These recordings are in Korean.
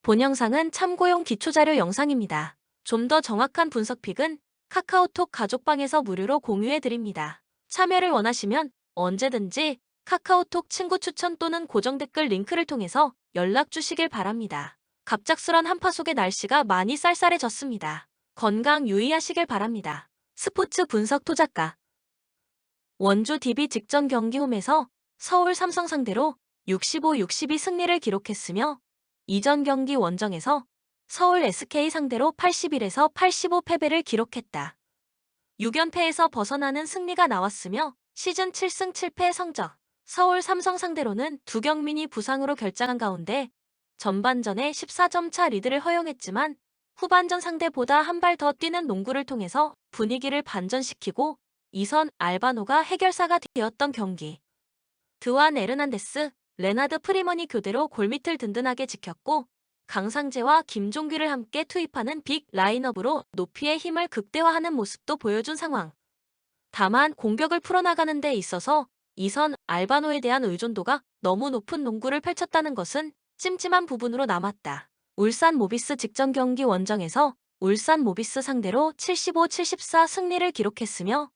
본 영상은 참고용 기초자료 영상입니다. 좀 더 정확한 분석 픽은 카카오톡 가족방에서 무료로 공유해드립니다. 참여를 원하시면 언제든지 카카오톡 친구 추천 또는 고정 댓글 링크를 통해서 연락 주시길 바랍니다. 갑작스런 한파 속에 날씨가 많이 쌀쌀해졌습니다. 건강 유의하시길 바랍니다. 스포츠 분석 토작가 원주 DB 직전 경기 홈에서 서울 삼성 상대로 65-62 승리를 기록했으며 이전 경기 원정에서 서울 SK 상대로 81에서 85 패배를 기록했다. 6연패에서 벗어나는 승리가 나왔으며 시즌 7승 7패 성적. 서울 삼성 상대로는 두경민이 부상으로 결장한 가운데 전반전에 14점 차 리드를 허용했지만 후반전 상대보다 한 발 더 뛰는 농구를 통해서 분위기를 반전시키고 이선 알바노가 해결사가 되었던 경기. 드완 에르난데스, 레나드 프리먼이 교대로 골밑을 든든하게 지켰고 강상재와 김종규를 함께 투입하는 빅 라인업으로 높이의 힘을 극대화하는 모습도 보여준 상황. 다만 공격을 풀어나가는 데 있어서 이선 알바노에 대한 의존도가 너무 높은 농구를 펼쳤다는 것은 찜찜한 부분으로 남았다. 울산 모비스 직전 경기 원정에서 울산 모비스 상대로 75-74 승리를 기록했으며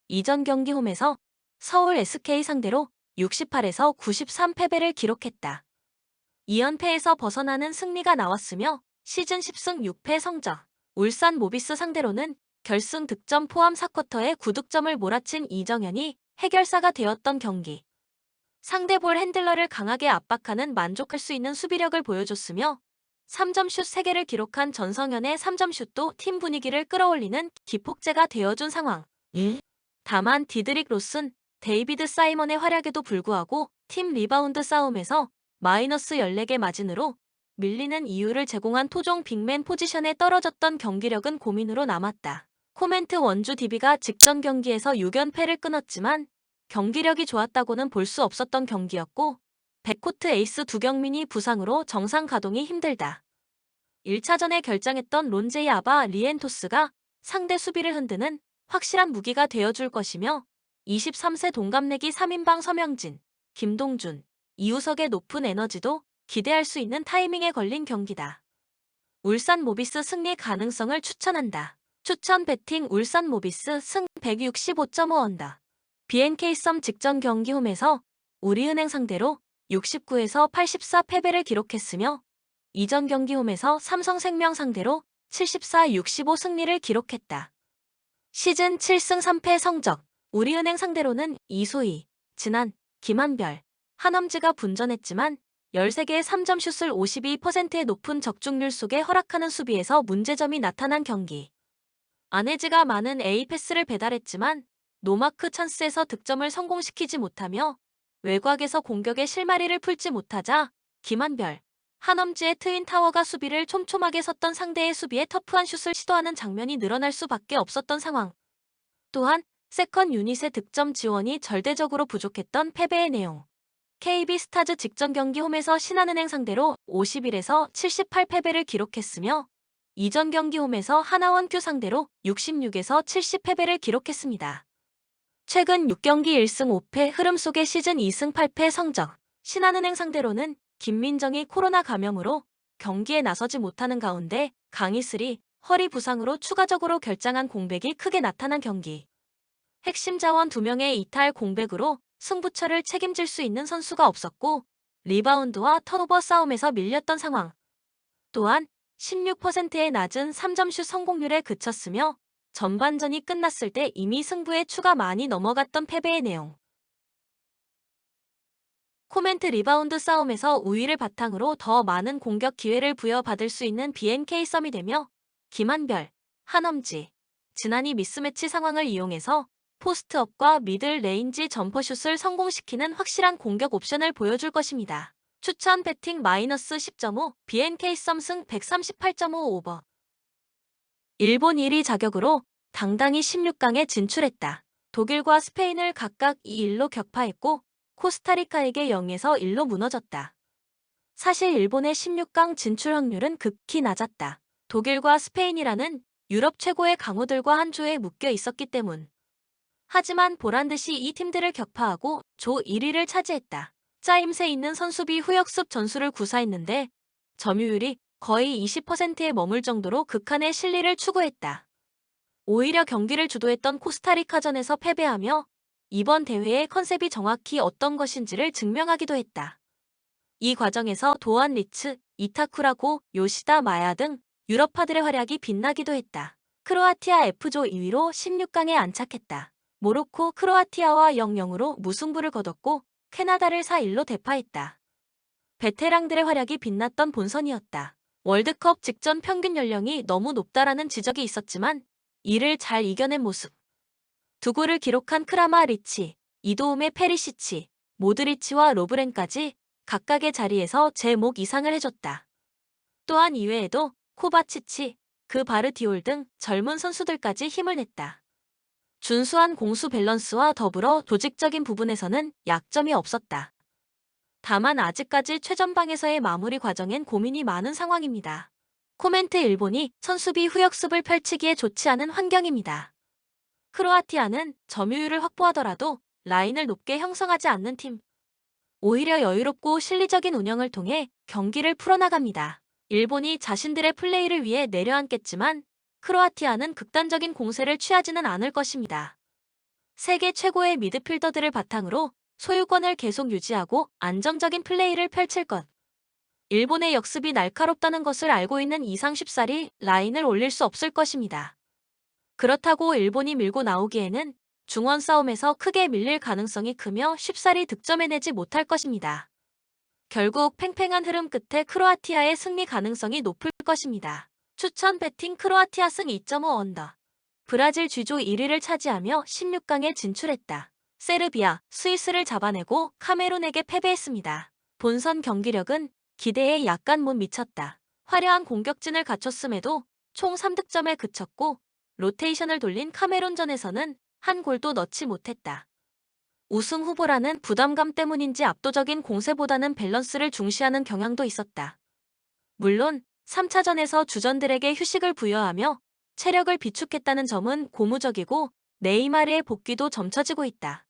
이전 경기 홈에서 서울 SK 상대로 68에서 93 패배를 기록했다. 2연패에서 벗어나는 승리가 나왔으며 시즌 10승 6패 성적. 울산 모비스 상대로는 결승 득점 포함 4쿼터에 9득점을 몰아친 이정현이 해결사가 되었던 경기. 상대 볼 핸들러를 강하게 압박하는 만족할 수 있는 수비력을 보여줬으며 3점슛 3개를 기록한 전성현의 3점슛도 팀 분위기를 끌어올리는 기폭제가 되어준 상황. 다만 디드릭 로슨, 데이비드 사이먼의 활약에도 불구하고 팀 리바운드 싸움에서 마이너스 14개 마진으로 밀리는 이유를 제공한 토종 빅맨 포지션에 떨어졌던 경기력은 고민으로 남았다. 코멘트 원주 DB가 직전 경기에서 6연패를 끊었지만 경기력이 좋았다고는 볼 수 없었던 경기였고 백코트 에이스 두경민이 부상으로 정상 가동이 힘들다. 1차전에 결장했던 론제이 아바 리엔토스가 상대 수비를 흔드는 확실한 무기가 되어줄 것이며 23세 동갑내기 3인방 서명진, 김동준, 이우석의 높은 에너지도 기대할 수 있는 타이밍에 걸린 경기다. 울산 모비스 승리 가능성을 추천한다. 추천 배팅 울산 모비스 승 165.5 언더. BNK 썸 직전 경기 홈에서 우리은행 상대로 69에서 84 패배를 기록했으며 이전 경기 홈에서 삼성생명 상대로 74-65 승리를 기록했다. 시즌 7승 3패 성적. 우리은행 상대로는 이소희, 진한, 김한별, 한엄지가 분전했지만 13개의 3점슛을 52%의 높은 적중률 속에 허락하는 수비에서 문제점이 나타난 경기. 안혜지가 많은 A 패스를 배달했지만 노마크 찬스에서 득점을 성공시키지 못하며 외곽에서 공격의 실마리를 풀지 못하자 김한별, 한엄지의 트윈타워가 수비를 촘촘하게 섰던 상대의 수비에 터프한 슛을 시도하는 장면이 늘어날 수밖에 없었던 상황. 또한 세컨 유닛의 득점 지원이 절대적으로 부족했던 패배의 내용. KB 스타즈 직전 경기 홈에서 신한은행 상대로 51에서 78 패배를 기록했으며 이전 경기 홈에서 하나원큐 상대로 66에서 70 패배를 기록했습니다. 최근 6경기 1승 5패 흐름 속의 시즌 2승 8패 성적. 신한은행 상대로는 김민정이 코로나 감염으로 경기에 나서지 못하는 가운데 강희슬이 허리 부상으로 추가적으로 결장한 공백이 크게 나타난 경기. 핵심 자원 2명의 이탈 공백으로 승부처를 책임질 수 있는 선수가 없었고 리바운드와 턴오버 싸움에서 밀렸던 상황. 또한 16%의 낮은 3점슛 성공률에 그쳤으며 전반전이 끝났을 때 이미 승부에 추가 많이 넘어갔던 패배의 내용. 코멘트 리바운드 싸움에서 우위를 바탕으로 더 많은 공격 기회를 부여받을 수 있는 BNK 썸이 되며 김한별, 한엄지, 진한이 미스매치 상황을 이용해서 포스트업과 미들 레인지 점퍼슛을 성공시키는 확실한 공격 옵션을 보여줄 것입니다. 추천 배팅 마이너스 10.5 BNK 썸 승 138.5 오버. 일본 1위 자격으로 당당히 16강에 진출했다. 독일과 스페인을 각각 2-1로 격파했고 코스타리카에게 0에서 1로 무너졌다. 사실 일본의 16강 진출 확률은 극히 낮았다. 독일과 스페인이라는 유럽 최고의 강호들과 한 조에 묶여 있었기 때문. 하지만 보란듯이 이 팀들을 격파하고 조 1위를 차지했다. 짜임새 있는 선수비 후역습 전술을 구사했는데 점유율이 거의 20%에 머물 정도로 극한의 실리를 추구했다. 오히려 경기를 주도했던 코스타리카전에서 패배하며 이번 대회의 컨셉이 정확히 어떤 것인지를 증명하기도 했다. 이 과정에서 도안 리츠, 이타쿠라고, 요시다 마야 등 유럽파들의 활약이 빛나기도 했다. 크로아티아 F조 2위로 16강에 안착했다. 모로코 크로아티아와 0-0으로 무승부를 거뒀고 캐나다를 4-1로 대파했다. 베테랑들의 활약이 빛났던 본선이었다. 월드컵 직전 평균 연령이 너무 높다라는 지적이 있었지만 이를 잘 이겨낸 모습. 두 골을 기록한 크라마 리치, 이도움의 페리시치, 모드리치와 로브렌까지 각각의 자리에서 제 목 이상을 해줬다. 또한 이외에도 코바치치, 그 바르디올 등 젊은 선수들까지 힘을 냈다. 준수한 공수 밸런스와 더불어 조직적인 부분에서는 약점이 없었다. 다만 아직까지 최전방에서의 마무리 과정엔 고민이 많은 상황입니다. 코멘트 일본이 선수비 후역습을 펼치기에 좋지 않은 환경입니다. 크로아티아는 점유율을 확보하더라도 라인을 높게 형성하지 않는 팀. 오히려 여유롭고 실리적인 운영을 통해 경기를 풀어나갑니다. 일본이 자신들의 플레이를 위해 내려앉겠지만 크로아티아는 극단적인 공세를 취하지는 않을 것입니다. 세계 최고의 미드필더들을 바탕으로 소유권을 계속 유지하고 안정적인 플레이를 펼칠 것. 일본의 역습이 날카롭다는 것을 알고 있는 이상 쉽사리 라인을 올릴 수 없을 것입니다. 그렇다고 일본이 밀고 나오기에는 중원 싸움에서 크게 밀릴 가능성이 크며 쉽사리 득점해내지 못할 것입니다. 결국 팽팽한 흐름 끝에 크로아티아의 승리 가능성이 높을 것입니다. 추천 배팅 크로아티아 승 2.5 언더. 브라질 G조 1위를 차지하며 16강에 진출했다. 세르비아, 스위스를 잡아내고 카메룬에게 패배했습니다. 본선 경기력은 기대에 약간 못 미쳤다. 화려한 공격진을 갖췄음에도 총 3득점에 그쳤고 로테이션을 돌린 카메룬전에서는 한 골도 넣지 못했다. 우승 후보라는 부담감 때문인지 압도적인 공세보다는 밸런스를 중시하는 경향도 있었다. 물론 3차전에서 주전들에게 휴식을 부여하며 체력을 비축했다는 점은 고무적이고 네이마르의 복귀도 점쳐지고 있다.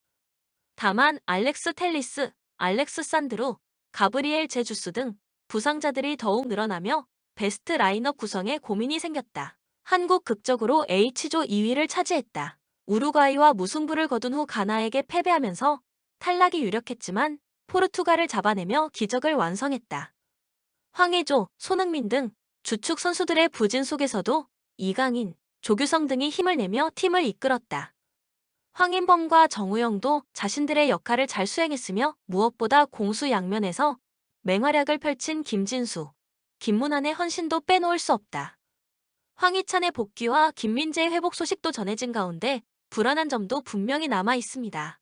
다만 알렉스 텔리스, 알렉스 산드로, 가브리엘 제주스 등 부상자들이 더욱 늘어나며 베스트 라인업 구성에 고민이 생겼다. 한국 극적으로 H조 2위를 차지했다. 우루과이와 무승부를 거둔 후 가나에게 패배하면서 탈락이 유력했지만 포르투갈을 잡아내며 기적을 완성했다. 황의조, 손흥민 등 주축 선수들의 부진 속에서도 이강인, 조규성 등이 힘을 내며 팀을 이끌었다. 황인범과 정우영도 자신들의 역할을 잘 수행했으며 무엇보다 공수 양면에서 맹활약을 펼친 김진수, 김문환의 헌신도 빼놓을 수 없다. 황희찬의 복귀와 김민재의 회복 소식도 전해진 가운데 불안한 점도 분명히 남아 있습니다.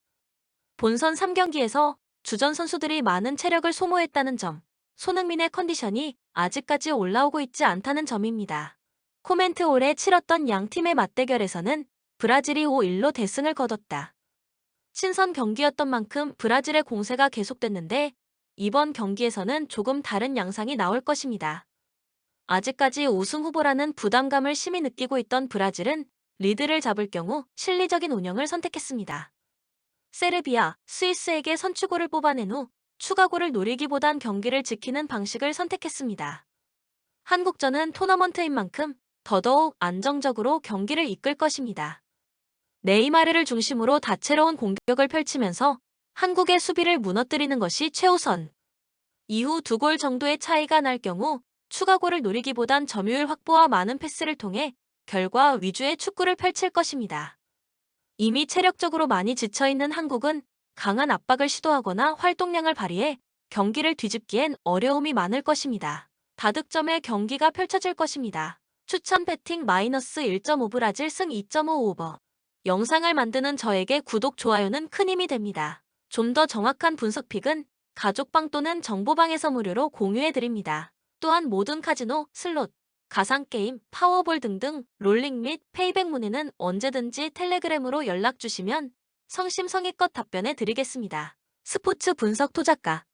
본선 3경기에서 주전 선수들이 많은 체력을 소모했다는 점, 손흥민의 컨디션이 아직까지 올라오고 있지 않다는 점입니다. 코멘트 올해 치렀던 양 팀의 맞대결에서는 브라질이 5-1로 대승을 거뒀다. 신선 경기였던 만큼 브라질의 공세가 계속됐는데 이번 경기에서는 조금 다른 양상이 나올 것입니다. 아직까지 우승 후보라는 부담감을 심히 느끼고 있던 브라질은 리드를 잡을 경우 실리적인 운영을 선택했습니다. 세르비아, 스위스에게 선취골을 뽑아낸 후 추가골을 노리기보단 경기를 지키는 방식을 선택했습니다. 한국전은 토너먼트인 만큼 더더욱 안정적으로 경기를 이끌 것입니다. 네이마르를 중심으로 다채로운 공격을 펼치면서 한국의 수비를 무너뜨리는 것이 최우선. 이후 2골 정도의 차이가 날 경우 추가골을 노리기보단 점유율 확보와 많은 패스를 통해 결과 위주의 축구를 펼칠 것입니다. 이미 체력적으로 많이 지쳐있는 한국은 강한 압박을 시도하거나 활동량을 발휘해 경기를 뒤집기엔 어려움이 많을 것입니다. 다득점의 경기가 펼쳐질 것입니다. 추천 배팅 -1.5 브라질 승 2.5 오버. 영상을 만드는 저에게 구독, 좋아요는 큰 힘이 됩니다. 좀 더 정확한 분석픽은 가족방 또는 정보방에서 무료로 공유해드립니다. 또한 모든 카지노, 슬롯, 가상게임, 파워볼 등등 롤링 및 페이백 문의는 언제든지 텔레그램으로 연락주시면 성심성의껏 답변해 드리겠습니다. 스포츠 분석 토작가